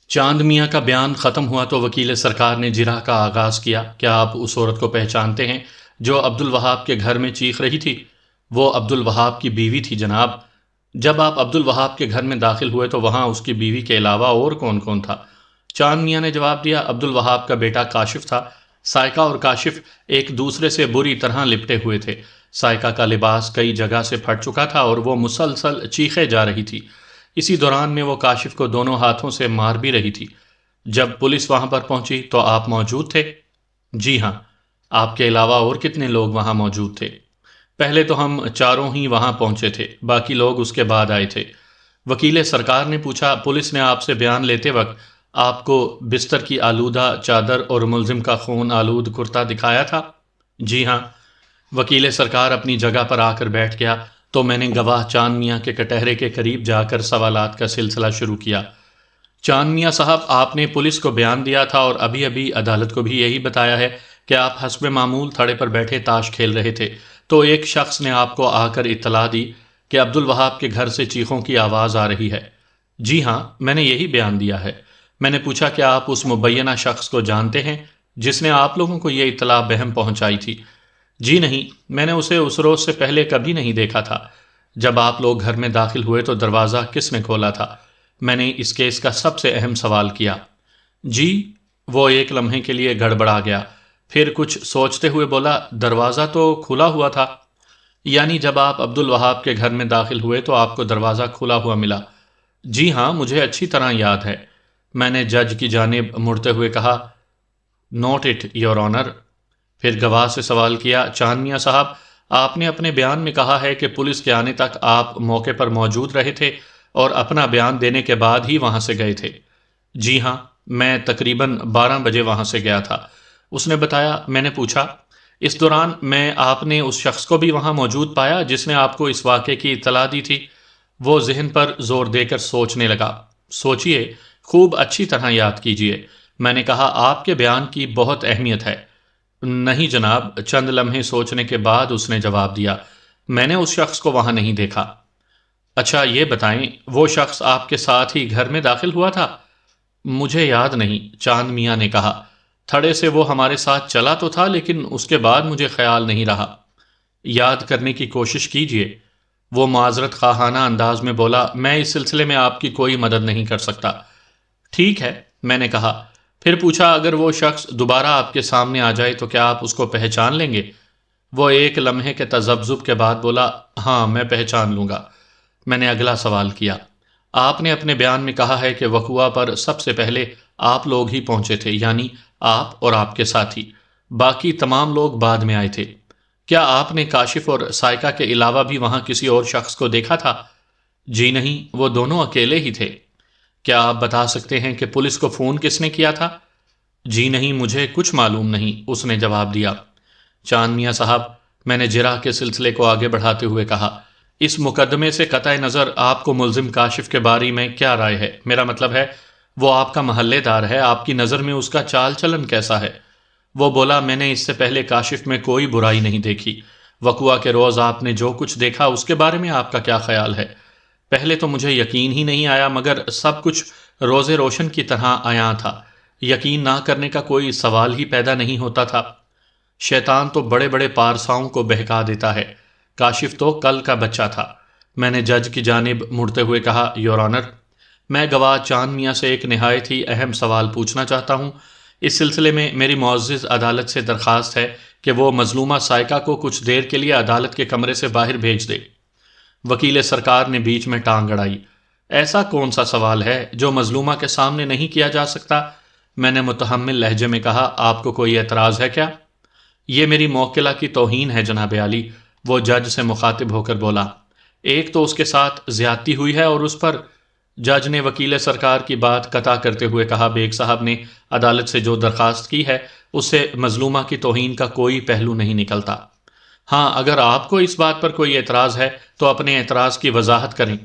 چاند میاں کا بیان ختم ہوا تو وکیل سرکار نے جرح کا آغاز کیا۔ کیا آپ اس عورت کو پہچانتے ہیں جو عبد الوہاب کے گھر میں چیخ رہی تھی؟ وہ عبد الوہاب کی بیوی تھی جناب۔ جب آپ عبد الوہاب کے گھر میں داخل ہوئے تو وہاں اس کی بیوی کے علاوہ اور کون کون تھا؟ چاند میاں نے جواب دیا، عبد الوہاب کا بیٹا کاشف تھا۔ سائقہ اور کاشف ایک دوسرے سے بری طرح لپٹے ہوئے تھے۔ سائقہ کا لباس کئی جگہ سے پھٹ چکا تھا اور وہ مسلسل چیخے جا رہی تھی۔ اسی دوران میں وہ کاشف کو دونوں ہاتھوں سے مار بھی رہی تھی۔ جب پولیس وہاں پر پہنچی تو آپ موجود تھے؟ جی ہاں۔ آپ کے علاوہ اور کتنے لوگ وہاں موجود تھے؟ پہلے تو ہم چاروں ہی وہاں پہنچے تھے، باقی لوگ اس کے بعد آئے تھے۔ وکیل سرکار نے پوچھا، پولیس نے آپ سے بیان لیتے وقت آپ کو بستر کی آلودہ چادر اور ملزم کا خون آلود کرتا دکھایا تھا؟ جی ہاں۔ وکیل سرکار اپنی جگہ پر آ کر بیٹھ گیا تو میں نے گواہ چاند میاں کے کٹہرے کے قریب جا کر سوالات کا سلسلہ شروع کیا۔ چاند میاں صاحب، آپ نے پولیس کو بیان دیا تھا اور ابھی ابھی عدالت کو بھی یہی بتایا ہے کہ آپ حسب معمول تھڑے پر بیٹھے تاش کھیل رہے تھے تو ایک شخص نے آپ کو آ کر اطلاع دی کہ عبد الوہاب کے گھر سے چیخوں کی آواز آ رہی ہے۔ جی ہاں، میں نے یہی بیان دیا ہے۔ میں نے پوچھا کہ آپ اس مبینہ شخص کو جانتے ہیں جس نے آپ لوگوں کو یہ اطلاع بہم پہنچائی تھی؟ جی نہیں، میں نے اسے اس روز سے پہلے کبھی نہیں دیکھا تھا۔ جب آپ لوگ گھر میں داخل ہوئے تو دروازہ کس نے کھولا تھا؟ میں نے اس کیس کا سب سے اہم سوال کیا۔ جی، وہ ایک لمحے کے لیے گڑبڑا گیا، پھر کچھ سوچتے ہوئے بولا، دروازہ تو کھلا ہوا تھا۔ یعنی جب آپ عبد الوہاب کے گھر میں داخل ہوئے تو آپ کو دروازہ کھلا ہوا ملا؟ جی ہاں، مجھے اچھی طرح یاد ہے۔ میں نے جج کی جانب مڑتے ہوئے کہا، نوٹ اٹ یور آنر۔ پھر گواہ سے سوال کیا، چاند میاں صاحب، آپ نے اپنے بیان میں کہا ہے کہ پولیس کے آنے تک آپ موقع پر موجود رہے تھے اور اپنا بیان دینے کے بعد ہی وہاں سے گئے تھے؟ جی ہاں، میں تقریباً 12 بجے وہاں سے گیا تھا، اس نے بتایا۔ میں نے پوچھا، اس دوران میں آپ نے اس شخص کو بھی وہاں موجود پایا جس نے آپ کو اس واقعے کی اطلاع دی تھی؟ وہ ذہن پر زور دے کر سوچنے لگا۔ سوچئے، خوب اچھی طرح یاد کیجئے۔ میں نے کہا، آپ کے بیان کی بہت اہمیت ہے۔ نہیں جناب، چند لمحے سوچنے کے بعد اس نے جواب دیا، میں نے اس شخص کو وہاں نہیں دیکھا۔ اچھا یہ بتائیں، وہ شخص آپ کے ساتھ ہی گھر میں داخل ہوا تھا؟ مجھے یاد نہیں، چاند میاں نے کہا۔ تھڑے سے وہ ہمارے ساتھ چلا تو تھا لیکن اس کے بعد مجھے خیال نہیں رہا۔ یاد کرنے کی کوشش کیجئے۔ وہ معذرت خواہانہ انداز میں بولا، میں اس سلسلے میں آپ کی کوئی مدد نہیں کر سکتا۔ ٹھیک ہے، میں نے کہا۔ پھر پوچھا، اگر وہ شخص دوبارہ آپ کے سامنے آ جائے تو کیا آپ اس کو پہچان لیں گے؟ وہ ایک لمحے کے تذبذب کے بعد بولا، ہاں میں پہچان لوں گا۔ میں نے اگلا سوال کیا، آپ نے اپنے بیان میں کہا ہے کہ وقوعہ پر سب سے پہلے آپ لوگ ہی پہنچے تھے، یعنی آپ اور آپ کے ساتھی، باقی تمام لوگ بعد میں آئے تھے۔ کیا آپ نے کاشف اور سائقہ کے علاوہ بھی وہاں کسی اور شخص کو دیکھا تھا؟ جی نہیں، وہ دونوں اکیلے ہی تھے۔ کیا آپ بتا سکتے ہیں کہ پولیس کو فون کس نے کیا تھا؟ جی نہیں، مجھے کچھ معلوم نہیں، اس نے جواب دیا۔ چاند میاں صاحب، میں نے جرح کے سلسلے کو آگے بڑھاتے ہوئے کہا، اس مقدمے سے قطع نظر آپ کو ملزم کاشف کے بارے میں کیا رائے ہے؟ میرا مطلب ہے، وہ آپ کا محلے دار ہے، آپ کی نظر میں اس کا چال چلن کیسا ہے؟ وہ بولا، میں نے اس سے پہلے کاشف میں کوئی برائی نہیں دیکھی۔ وقوعہ کے روز آپ نے جو کچھ دیکھا اس کے بارے میں آپ کا کیا خیال ہے؟ پہلے تو مجھے یقین ہی نہیں آیا، مگر سب کچھ روز روشن کی طرح عیاں تھا۔ یقین نہ کرنے کا کوئی سوال ہی پیدا نہیں ہوتا تھا۔ شیطان تو بڑے بڑے پارساؤں کو بہکا دیتا ہے، کاشف تو کل کا بچہ تھا۔ میں نے جج کی جانب مڑتے ہوئے کہا، یور آنر، میں گواہ چاند میاں سے ایک نہایت ہی اہم سوال پوچھنا چاہتا ہوں۔ اس سلسلے میں میری معزز عدالت سے درخواست ہے کہ وہ مظلومہ سائقہ کو کچھ دیر کے لیے عدالت کے کمرے سے باہر بھیج دے۔ وکیل سرکار نے بیچ میں ٹانگ اڑائی، ایسا کون سا سوال ہے جو مظلومہ کے سامنے نہیں کیا جا سکتا؟ میں نے متحمل لہجے میں کہا، آپ کو کوئی اعتراض ہے کیا؟ یہ میری موکلہ کی توہین ہے جناب عالی، وہ جج سے مخاطب ہو کر بولا۔ ایک تو اس کے ساتھ زیادتی ہوئی ہے اور اس پر… جج نے وکیل سرکار کی بات قطع کرتے ہوئے کہا، بیگ صاحب نے عدالت سے جو درخواست کی ہے اس سے مظلومہ کی توہین کا کوئی پہلو نہیں نکلتا۔ ہاں، اگر آپ کو اس بات پر کوئی اعتراض ہے تو اپنے اعتراض کی وضاحت کریں۔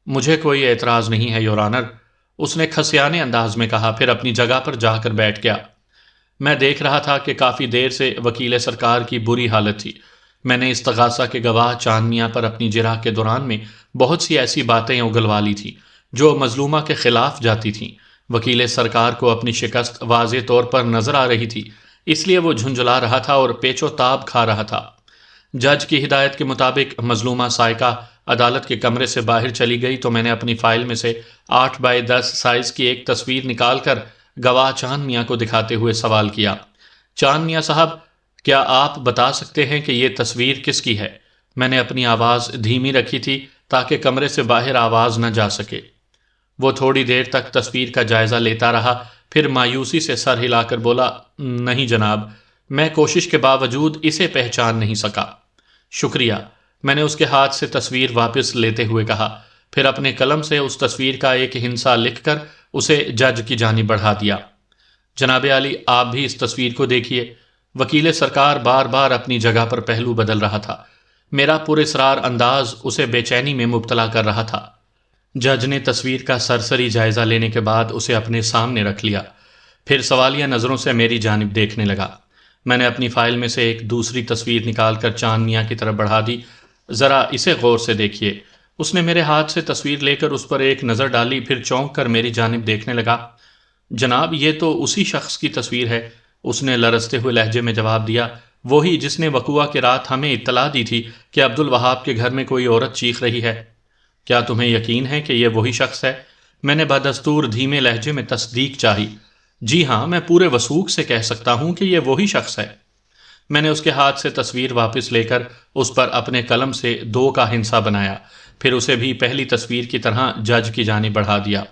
مجھے کوئی اعتراض نہیں ہے یور آنر، اس نے کھسیانے انداز میں کہا، پھر اپنی جگہ پر جا کر بیٹھ گیا۔ میں دیکھ رہا تھا کہ کافی دیر سے وکیل سرکار کی بری حالت تھی۔ میں نے استغاثہ کے گواہ چاند میاں پر اپنی جرح کے دوران میں بہت سی ایسی باتیں اگلوا لی تھیں جو مظلومہ کے خلاف جاتی تھیں، وکیل سرکار کو اپنی شکست واضح طور پر نظر آ رہی تھی، اس لیے وہ جھنجھلا رہا تھا اور پیچ و تاب کھا رہا تھا۔ جج کی ہدایت کے مطابق مظلومہ سائقہ عدالت کے کمرے سے باہر چلی گئی تو میں نے اپنی فائل میں سے 8x10 سائز کی ایک تصویر نکال کر گواہ چاند میاں کو دکھاتے ہوئے سوال کیا، چاند میاں صاحب، کیا آپ بتا سکتے ہیں کہ یہ تصویر کس کی ہے؟ میں نے اپنی آواز دھیمی رکھی تھی تاکہ کمرے سے باہر آواز نہ جا سکے۔ وہ تھوڑی دیر تک تصویر کا جائزہ لیتا رہا، پھر مایوسی سے سر ہلا کر بولا، نہیں جناب، میں کوشش کے باوجود اسے پہچان نہیں سکا۔ شکریہ، میں نے اس کے ہاتھ سے تصویر واپس لیتے ہوئے کہا، پھر اپنے قلم سے اس تصویر کا ایک ہندسہ لکھ کر اسے جج کی جانب بڑھا دیا۔ جناب عالی، آپ بھی اس تصویر کو دیکھیے۔ وکیل سرکار بار بار اپنی جگہ پر پہلو بدل رہا تھا۔ میرا پراسرار انداز اسے بے چینی میں مبتلا کر رہا تھا۔ جج نے تصویر کا سرسری جائزہ لینے کے بعد اسے اپنے سامنے رکھ لیا، پھر سوالیہ نظروں سے میری جانب دیکھنے لگا۔ میں نے اپنی فائل میں سے ایک دوسری تصویر نکال کر چاند میاں کی طرف بڑھا دی۔ ذرا اسے غور سے دیکھیے۔ اس نے میرے ہاتھ سے تصویر لے کر اس پر ایک نظر ڈالی، پھر چونک کر میری جانب دیکھنے لگا۔ جناب، یہ تو اسی شخص کی تصویر ہے، اس نے لرزتے ہوئے لہجے میں جواب دیا، وہی جس نے وقوعہ کی رات ہمیں اطلاع دی تھی کہ عبدالوہاب کے گھر میں کوئی عورت چیخ رہی ہے۔ کیا تمہیں یقین ہے کہ یہ وہی شخص ہے؟ میں نے بدستور دھیمے لہجے میں تصدیق چاہی۔ جی ہاں، میں پورے وثوق سے کہہ سکتا ہوں کہ یہ وہی شخص ہے۔ میں نے اس کے ہاتھ سے تصویر واپس لے کر اس پر اپنے قلم سے 2 کا ہندسہ بنایا، پھر اسے بھی پہلی تصویر کی طرح جج کی جانب بڑھا دیا۔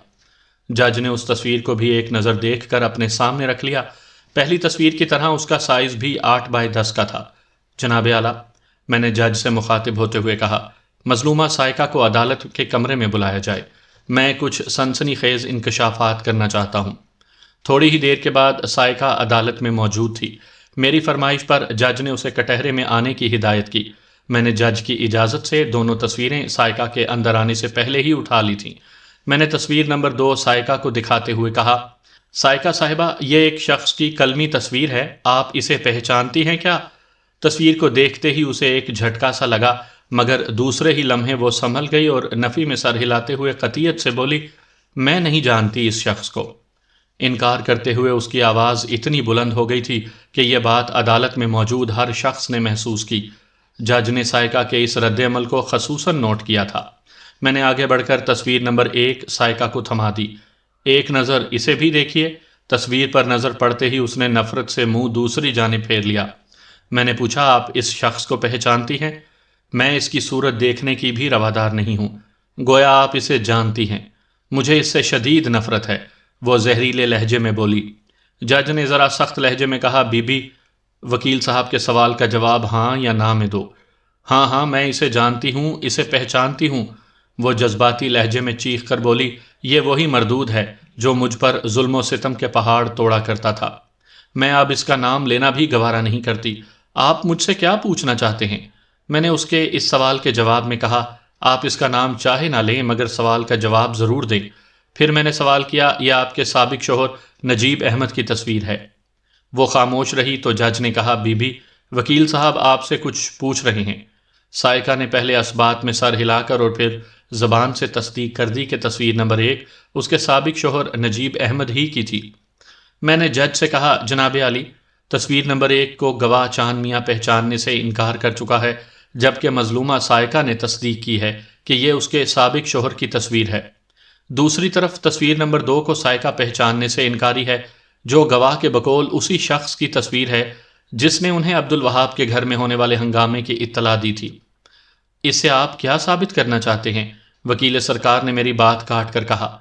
جج نے اس تصویر کو بھی ایک نظر دیکھ کر اپنے سامنے رکھ لیا۔ پہلی تصویر کی طرح اس کا سائز بھی 8x10 کا تھا۔ جناب اعلیٰ، میں نے جج سے مخاطب ہوتے ہوئے کہا، مظلومہ سائقہ کو عدالت کے کمرے میں بلایا جائے، میں کچھ سنسنی خیز انکشافات کرنا چاہتا ہوں۔ تھوڑی ہی دیر کے بعد سائقہ عدالت میں موجود تھی۔ میری فرمائش پر جج نے اسے کٹہرے میں آنے کی ہدایت کی۔ میں نے جج کی اجازت سے دونوں تصویریں سائقہ کے اندر آنے سے پہلے ہی اٹھا لی تھیں۔ میں نے تصویر نمبر 2 سائقہ کو دکھاتے ہوئے کہا، سائقہ صاحبہ، یہ ایک شخص کی قلمی تصویر ہے، آپ اسے پہچانتی ہیں کیا؟ تصویر کو دیکھتے ہی اسے ایک جھٹکا سا لگا، مگر دوسرے ہی لمحے وہ سنبھل گئی اور نفی میں سر ہلاتے ہوئے قطعیت سے بولی، میں نہیں جانتی اس شخص کو۔ انکار کرتے ہوئے اس کی آواز اتنی بلند ہو گئی تھی کہ یہ بات عدالت میں موجود ہر شخص نے محسوس کی۔ جج نے سائقہ کے اس رد عمل کو خصوصاً نوٹ کیا تھا۔ میں نے آگے بڑھ کر تصویر نمبر 1 سائقہ کو تھما دی۔ ایک نظر اسے بھی دیکھیے۔ تصویر پر نظر پڑتے ہی اس نے نفرت سے منہ دوسری جانب پھیر لیا۔ میں نے پوچھا، آپ اس شخص کو پہچانتی ہیں؟ میں اس کی صورت دیکھنے کی بھی روادار نہیں ہوں، گویا آپ اسے جانتی ہیں۔ مجھے اس سے شدید نفرت ہے، وہ زہریلے لہجے میں بولی۔ جج نے ذرا سخت لہجے میں کہا، بی بی، وکیل صاحب کے سوال کا جواب ہاں یا نہ میں دو۔ ہاں ہاں، میں اسے جانتی ہوں، اسے پہچانتی ہوں، وہ جذباتی لہجے میں چیخ کر بولی۔ یہ وہی مردود ہے جو مجھ پر ظلم و ستم کے پہاڑ توڑا کرتا تھا۔ میں اب اس کا نام لینا بھی گوارا نہیں کرتی۔ آپ مجھ سے کیا پوچھنا چاہتے ہیں؟ میں نے اس کے اس سوال کے جواب میں کہا، آپ اس کا نام چاہے نہ لیں مگر سوال کا جواب ضرور دیں۔ پھر میں نے سوال کیا، یہ آپ کے سابق شوہر نجیب احمد کی تصویر ہے؟ وہ خاموش رہی تو جج نے کہا، بی بی، وکیل صاحب آپ سے کچھ پوچھ رہے ہیں۔ سائقہ نے پہلے اسبات میں سر ہلا کر اور پھر زبان سے تصدیق کر دی کہ تصویر نمبر 1 اس کے سابق شوہر نجیب احمد ہی کی تھی۔ میں نے جج سے کہا، جناب عالی، تصویر نمبر 1 کو گواہ چاند میاں پہچاننے سے انکار کر چکا ہے، جبکہ مظلومہ سائقہ نے تصدیق کی ہے کہ یہ اس کے سابق شوہر کی تصویر ہے۔ دوسری طرف تصویر نمبر 2 کو سائقہ پہچاننے سے انکاری ہے، جو گواہ کے بقول اسی شخص کی تصویر ہے جس نے انہیں عبدالوہاب کے گھر میں ہونے والے ہنگامے کی اطلاع دی تھی۔ اس سے آپ کیا ثابت کرنا چاہتے ہیں؟ وکیل سرکار نے میری بات کاٹ کر کہا۔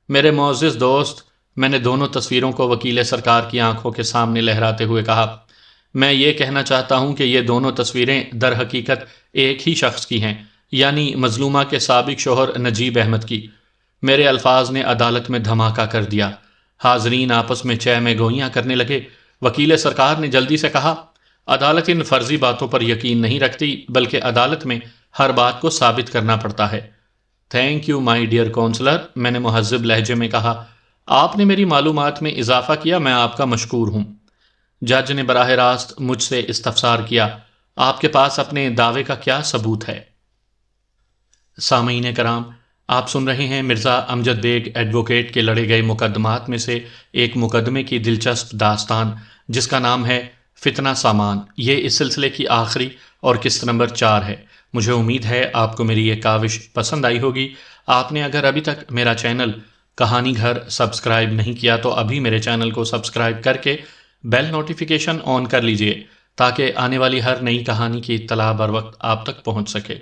میرے معزز دوست، میں نے دونوں تصویروں کو وکیل سرکار کی آنکھوں کے سامنے لہراتے ہوئے کہا، میں یہ کہنا چاہتا ہوں کہ یہ دونوں تصویریں در حقیقت ایک ہی شخص کی ہیں، یعنی مظلومہ کے سابق شوہر نجیب احمد کی۔ میرے الفاظ نے عدالت میں دھماکہ کر دیا۔ حاضرین آپس میں چہ میں گوئیاں کرنے لگے۔ وکیل سرکار نے جلدی سے کہا، عدالت ان فرضی باتوں پر یقین نہیں رکھتی، بلکہ عدالت میں ہر بات کو ثابت کرنا پڑتا ہے۔ Thank you my dear counsellor, میں نے مہذب لہجے میں کہا، آپ نے میری معلومات میں اضافہ کیا، میں آپ کا مشکور ہوں۔ جج نے براہ راست مجھ سے استفسار کیا، آپ کے پاس اپنے دعوے کا کیا ثبوت ہے؟ سامعین کرام، آپ سن رہے ہیں مرزا امجد بیگ ایڈوکیٹ کے لڑے گئے مقدمات میں سے ایک مقدمے کی دلچسپ داستان، جس کا نام ہے فتنہ سامان۔ یہ اس سلسلے کی آخری اور قسط نمبر 4 ہے۔ مجھے امید ہے آپ کو میری یہ کاوش پسند آئی ہوگی۔ آپ نے اگر ابھی تک میرا چینل کہانی گھر سبسکرائب نہیں کیا تو ابھی میرے چینل کو سبسکرائب کر کے بیل نوٹیفیکیشن آن کر لیجئے تاکہ آنے والی ہر نئی کہانی کی اطلاع بر وقت آپ تک پہنچ سکے۔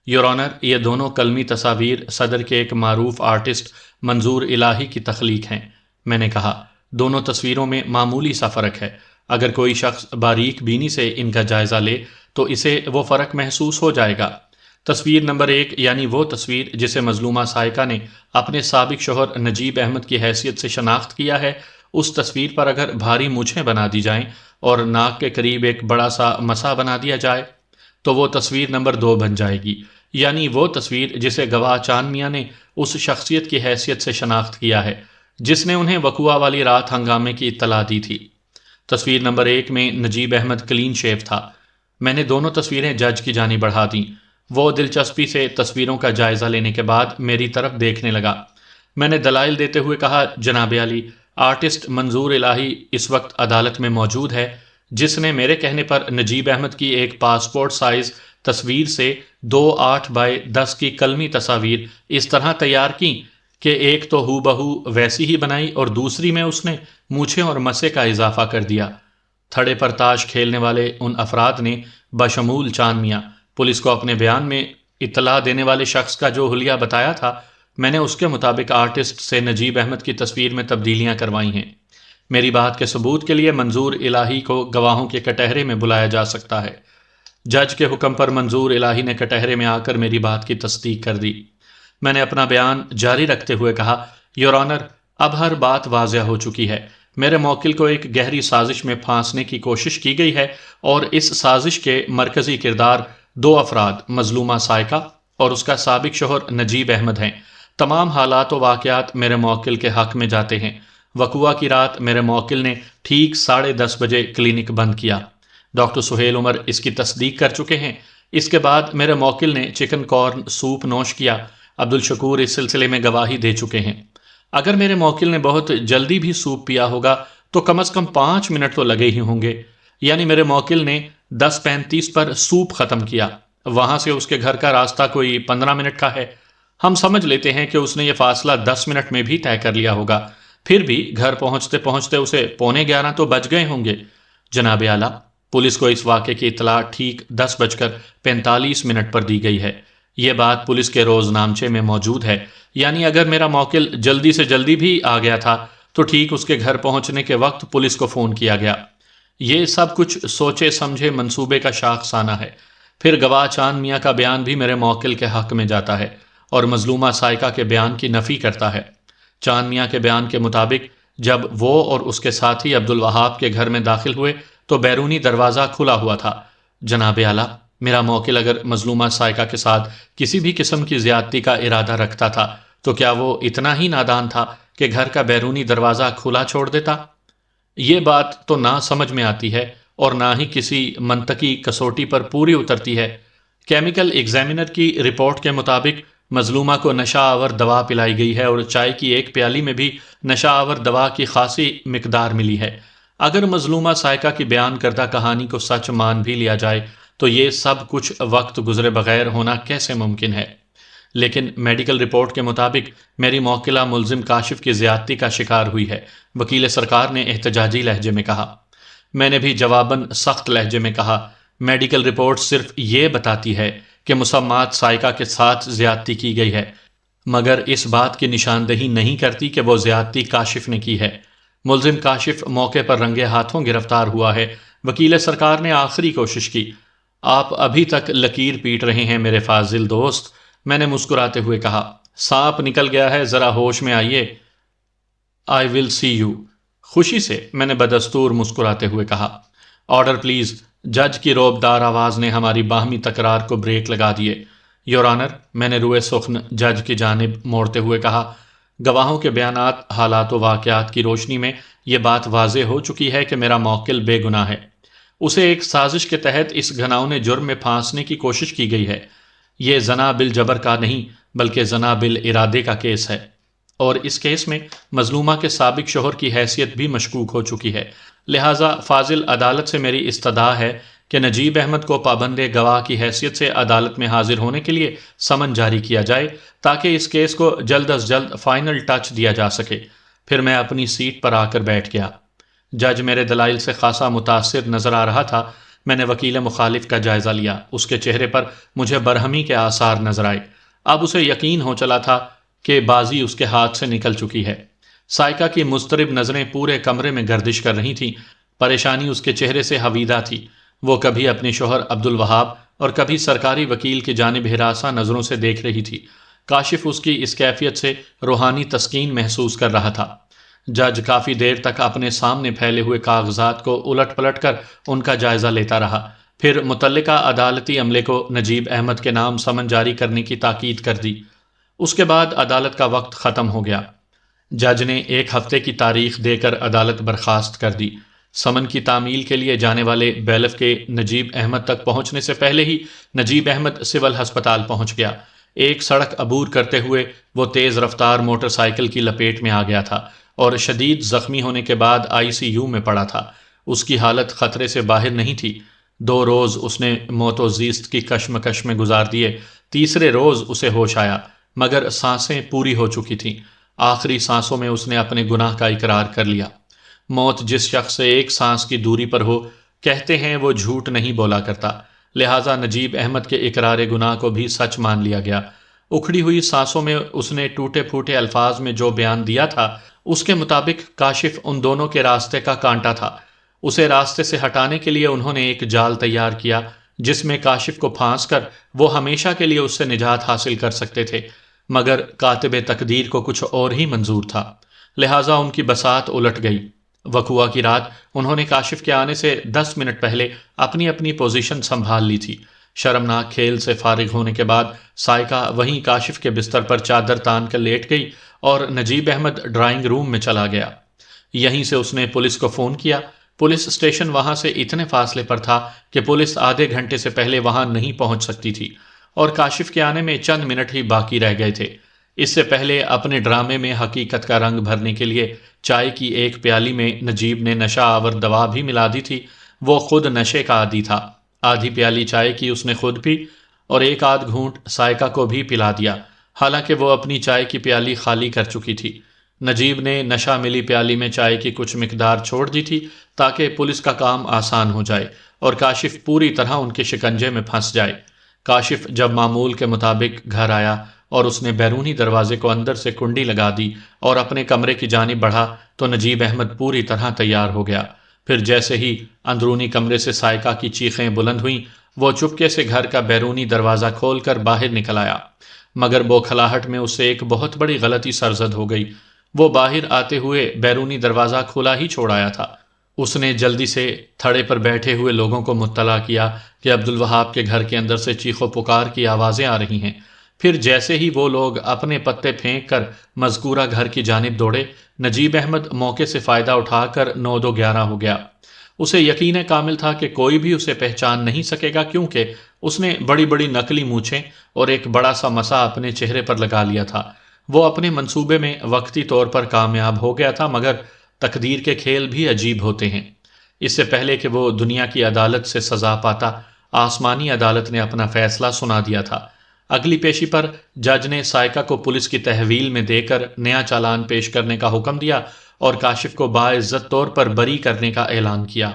یور آنر، یہ دونوں کلمی تصاویر صدر کے ایک معروف آرٹسٹ منظور الہی کی تخلیق ہیں۔ میں نے کہا، دونوں تصویروں میں معمولی سا فرق ہے۔ اگر کوئی شخص باریک بینی سے ان کا جائزہ لے تو اسے وہ فرق محسوس ہو جائے گا۔ تصویر نمبر 1، یعنی وہ تصویر جسے مظلومہ سائقہ نے اپنے سابق شوہر نجیب احمد کی حیثیت سے شناخت کیا ہے، اس تصویر پر اگر بھاری مونچھیں بنا دی جائیں اور ناک کے قریب ایک بڑا سا مسا بنا دیا جائے تو وہ تصویر نمبر 2 بن جائے گی، یعنی وہ تصویر جسے گواہ چاند میاں نے اس شخصیت کی حیثیت سے شناخت کیا ہے جس نے انہیں وقوع والی رات ہنگامے کی اطلاع دی تھی۔ تصویر نمبر 1 میں نجیب احمد کلین شیو تھا۔ میں نے دونوں تصویریں جج کی جانب بڑھا دیں۔ وہ دلچسپی سے تصویروں کا جائزہ لینے کے بعد میری طرف دیکھنے لگا۔ میں نے دلائل دیتے ہوئے کہا، جناب عالی، آرٹسٹ منظور الہی اس وقت عدالت میں موجود ہے، جس نے میرے کہنے پر نجیب احمد کی ایک پاسپورٹ سائز تصویر سے 2:8x10 کی کلمی تصاویر اس طرح تیار کی کہ ایک تو ہو بہو ویسی ہی بنائی اور دوسری میں اس نے مونچھیں اور مسے کا اضافہ کر دیا۔ تھڑے پر تاش کھیلنے والے ان افراد نے بشمول چاند میاں پولیس کو اپنے بیان میں اطلاع دینے والے شخص کا جو حلیہ بتایا تھا، میں نے اس کے مطابق آرٹسٹ سے نجیب احمد کی تصویر میں تبدیلیاں کروائی ہیں۔ میری بات کے ثبوت کے لیے منظور الہی کو گواہوں کے کٹہرے میں بلایا جا سکتا ہے۔ جج کے حکم پر منظور الہی نے کٹہرے میں آ کر میری بات کی تصدیق کر دی۔ میں نے اپنا بیان جاری رکھتے ہوئے کہا، یور آنر، اب ہر بات واضح ہو چکی ہے۔ میرے موکل کو ایک گہری سازش میں پھانسنے کی کوشش کی گئی ہے اور اس سازش کے مرکزی کردار 2 افراد، مظلومہ سائقہ اور اس کا سابق شوہر نجیب احمد ہیں۔ تمام حالات و واقعات میرے موکل کے حق میں جاتے ہیں۔ وقوع کی رات میرے موکل نے ٹھیک 10:30 بجے کلینک بند کیا۔ ڈاکٹر سہیل عمر اس کی تصدیق کر چکے ہیں۔ اس کے بعد میرے موکل نے چکن کارن سوپ نوش کیا۔ عبدالشکور اس سلسلے میں گواہی دے چکے ہیں۔ اگر میرے موکل نے بہت جلدی بھی سوپ پیا ہوگا تو کم از کم 5 منٹ تو لگے ہی ہوں گے، یعنی میرے موکل نے 10:35 پر سوپ ختم کیا۔ وہاں سے اس کے گھر کا راستہ کوئی 15 منٹ کا ہے۔ ہم سمجھ لیتے ہیں کہ اس نے یہ فاصلہ 10 منٹ میں بھی طے کر لیا ہوگا، پھر بھی گھر پہنچتے پہنچتے اسے 11:15 تو بج گئے ہوں گے۔ جناب اعلیٰ، پولیس کو اس واقعے کی اطلاع ٹھیک 10:45 پر دی گئی ہے۔ یہ بات پولیس کے روز نامچے میں موجود ہے، یعنی اگر میرا موکل جلدی سے جلدی بھی آ گیا تھا تو ٹھیک اس کے گھر پہنچنے کے وقت پولیس کو فون کیا گیا۔ یہ سب کچھ سوچے سمجھے منصوبے کا شاخسانہ ہے۔ پھر گواہ چاند میاں کا بیان بھی میرے موکل کے حق میں جاتا ہے اور مظلومہ سائقہ کے بیان کی نفی کرتا ہے۔ چاند میاں کے بیان کے مطابق جب وہ اور اس کے ساتھی عبدالوہاب کے گھر میں داخل ہوئے تو بیرونی دروازہ کھلا ہوا تھا۔ جناب اعلیٰ، میرا موکل اگر مظلومہ سائقہ کے ساتھ کسی بھی قسم کی زیادتی کا ارادہ رکھتا تھا تو کیا وہ اتنا ہی نادان تھا کہ گھر کا بیرونی دروازہ کھلا چھوڑ دیتا؟ یہ بات تو نہ سمجھ میں آتی ہے اور نہ ہی کسی منطقی کسوٹی پر پوری اترتی ہے۔ کیمیکل ایگزامینر کی رپورٹ کے مطابق مظلومہ کو نشہ آور دوا پلائی گئی ہے اور چائے کی ایک پیالی میں بھی نشہ آور دوا کی خاصی مقدار ملی ہے۔ اگر مظلومہ سائقہ کی بیان کردہ کہانی کو سچ مان بھی لیا جائے تو یہ سب کچھ وقت گزرے بغیر ہونا کیسے ممکن ہے؟ لیکن میڈیکل رپورٹ کے مطابق میری موکلہ ملزم کاشف کی زیادتی کا شکار ہوئی ہے، وکیل سرکار نے احتجاجی لہجے میں کہا۔ میں نے بھی جواباً سخت لہجے میں کہا، میڈیکل رپورٹ صرف یہ بتاتی ہے کہ مسمات سائقہ کے ساتھ زیادتی کی گئی ہے، مگر اس بات کی نشاندہی نہیں کرتی کہ وہ زیادتی کاشف نے کی ہے۔ ملزم کاشف موقع پر رنگے ہاتھوں گرفتار ہوا ہے۔ وکیل سرکار نے آخری کوشش کی۔ آپ ابھی تک لکیر پیٹ رہے ہیں میرے فاضل دوست، میں نے مسکراتے ہوئے کہا۔ سانپ نکل گیا ہے، ذرا ہوش میں آئیے۔ آئی ول سی یو۔ خوشی سے میں نے بدستور مسکراتے ہوئے کہا۔ Order please. جج کی روبدار آواز نے ہماری باہمی تکرار کو بریک لگا دیے۔ یور آنر، میں نے روئے سخن جج کی جانب موڑتے ہوئے کہا، گواہوں کے بیانات، حالات و واقعات کی روشنی میں یہ بات واضح ہو چکی ہے کہ میرا موکل بے گناہ ہے۔ اسے ایک سازش کے تحت اس گھناؤنے جرم میں پھانسنے کی کوشش کی گئی ہے۔ یہ زنا بالجبر کا نہیں بلکہ زنا بالارادے کا کیس ہے، اور اس کیس میں مظلومہ کے سابق شوہر کی حیثیت بھی مشکوک ہو چکی ہے۔ لہٰذا فاضل عدالت سے میری استدعا ہے کہ نجیب احمد کو پابند گواہ کی حیثیت سے عدالت میں حاضر ہونے کے لیے سمن جاری کیا جائے تاکہ اس کیس کو جلد از جلد فائنل ٹچ دیا جا سکے۔ پھر میں اپنی سیٹ پر آ کر بیٹھ گیا۔ جج میرے دلائل سے خاصا متاثر نظر آ رہا تھا۔ میں نے وکیل مخالف کا جائزہ لیا۔ اس کے چہرے پر مجھے برہمی کے آثار نظر آئے۔ اب اسے یقین ہو چلا تھا کہ بازی اس کے ہاتھ سے نکل چکی ہے۔ سائقہ کی مضطرب نظریں پورے کمرے میں گردش کر رہی تھیں۔ پریشانی اس کے چہرے سے حویدہ تھی۔ وہ کبھی اپنے شوہر عبدالوہاب اور کبھی سرکاری وکیل کی جانب ہراساں نظروں سے دیکھ رہی تھی۔ کاشف اس کی اس کیفیت سے روحانی تسکین محسوس کر رہا تھا۔ جج کافی دیر تک اپنے سامنے پھیلے ہوئے کاغذات کو الٹ پلٹ کر ان کا جائزہ لیتا رہا، پھر متعلقہ عدالتی عملے کو نجیب احمد کے نام سمن جاری کرنے کی تاکید کر دی۔ اس کے بعد عدالت کا وقت ختم ہو گیا۔ جج نے 1 ہفتے کی تاریخ دے کر عدالت برخاست کر دی۔ سمن کی تعمیل کے لیے جانے والے بیلف کے نجیب احمد تک پہنچنے سے پہلے ہی نجیب احمد سول ہسپتال پہنچ گیا۔ ایک سڑک عبور کرتے ہوئے وہ تیز رفتار موٹر سائیکل کی لپیٹ میں آ گیا تھا اور شدید زخمی ہونے کے بعد ICU میں پڑا تھا۔ اس کی حالت خطرے سے باہر نہیں تھی۔ 2 روز اس نے موت و زیست کی کشمکش میں گزار دیے۔ تیسرے روز اسے ہوش آیا، مگر سانسیں پوری ہو چکی تھیں۔ آخری سانسوں میں اس نے اپنے گناہ کا اقرار کر لیا۔ موت جس شخص سے 1 سانس کی دوری پر ہو، کہتے ہیں وہ جھوٹ نہیں بولا کرتا، لہٰذا نجیب احمد کے اقرار گناہ کو بھی سچ مان لیا گیا۔ اکھڑی ہوئی سانسوں میں اس نے ٹوٹے پھوٹے الفاظ میں جو بیان دیا تھا، اس کے مطابق کاشف ان دونوں کے راستے کا کانٹا تھا۔ اسے راستے سے ہٹانے کے لیے انہوں نے ایک جال تیار کیا جس میں کاشف کو پھانس کر وہ ہمیشہ کے لیے اس سے نجات حاصل کر سکتے تھے، مگر کاتب تقدیر کو کچھ اور ہی منظور تھا، لہٰذا ان کی بساط الٹ گئی۔ وقوعہ کی رات انہوں نے کاشف کے آنے سے 10 منٹ پہلے اپنی اپنی پوزیشن سنبھال لی تھی۔ شرمناک کھیل سے فارغ ہونے کے بعد سائقہ وہیں کاشف کے بستر پر چادر تان کر لیٹ گئی اور نجیب احمد ڈرائنگ روم میں چلا گیا۔ یہیں سے اس نے پولیس کو فون کیا۔ پولیس اسٹیشن وہاں سے اتنے فاصلے پر تھا کہ پولیس آدھے گھنٹے سے پہلے وہاں نہیں پہنچ سکتی تھی، اور کاشف کے آنے میں چند منٹ ہی باقی رہ گئے تھے۔ اس سے پہلے اپنے ڈرامے میں حقیقت کا رنگ بھرنے کے لیے چائے کی ایک پیالی میں نجیب نے نشہ آور دوا بھی ملا دی تھی۔ وہ خود نشے کا عادی تھا۔ آدھی پیالی چائے کی اس نے خود پی اور 1 آدھ گھونٹ سائقہ کو بھی پلا دیا، حالانکہ وہ اپنی چائے کی پیالی خالی کر چکی تھی۔ نجیب نے نشہ ملی پیالی میں چائے کی کچھ مقدار چھوڑ دی تھی تاکہ پولیس کا کام آسان ہو جائے اور کاشف پوری طرح ان کے شکنجے میں پھنس جائے۔ کاشف جب معمول کے مطابق گھر آیا اور اس نے بیرونی دروازے کو اندر سے کنڈی لگا دی اور اپنے کمرے کی جانب بڑھا تو نجیب احمد پوری طرح تیار ہو گیا۔ پھر جیسے ہی اندرونی کمرے سے سائقہ کی چیخیں بلند ہوئیں، وہ چپکے سے گھر کا بیرونی دروازہ کھول کر باہر نکل آیا، مگر بوکھلاہٹ میں اس سے ایک بہت بڑی غلطی سرزد ہو گئی۔ وہ باہر آتے ہوئے بیرونی دروازہ کھلا ہی چھوڑ آیا تھا۔ اس نے جلدی سے تھڑے پر بیٹھے ہوئے لوگوں کو مطلع کیا کہ عبدالوہاب کے گھر کے اندر سے چیخ و پکار کی آوازیں آ رہی ہیں۔ پھر جیسے ہی وہ لوگ اپنے پتے پھینک کر مذکورہ گھر کی جانب دوڑے، نجیب احمد موقع سے فائدہ اٹھا کر 9-2-11 ہو گیا۔ اسے یقین کامل تھا کہ کوئی بھی اسے پہچان نہیں سکے گا، کیونکہ اس نے بڑی بڑی نقلی مونچھیں اور ایک بڑا سا مسا اپنے چہرے پر لگا لیا تھا۔ وہ اپنے منصوبے میں وقتی طور پر کامیاب ہو گیا تھا، مگر تقدیر کے کھیل بھی عجیب ہوتے ہیں۔ اس سے پہلے کہ وہ دنیا کی عدالت سے سزا پاتا، آسمانی عدالت نے اپنا فیصلہ سنا دیا تھا۔ اگلی پیشی پر جج نے سائقہ کو پولیس کی تحویل میں دے کر نیا چالان پیش کرنے کا حکم دیا اور کاشف کو باعزت طور پر بری کرنے کا اعلان کیا۔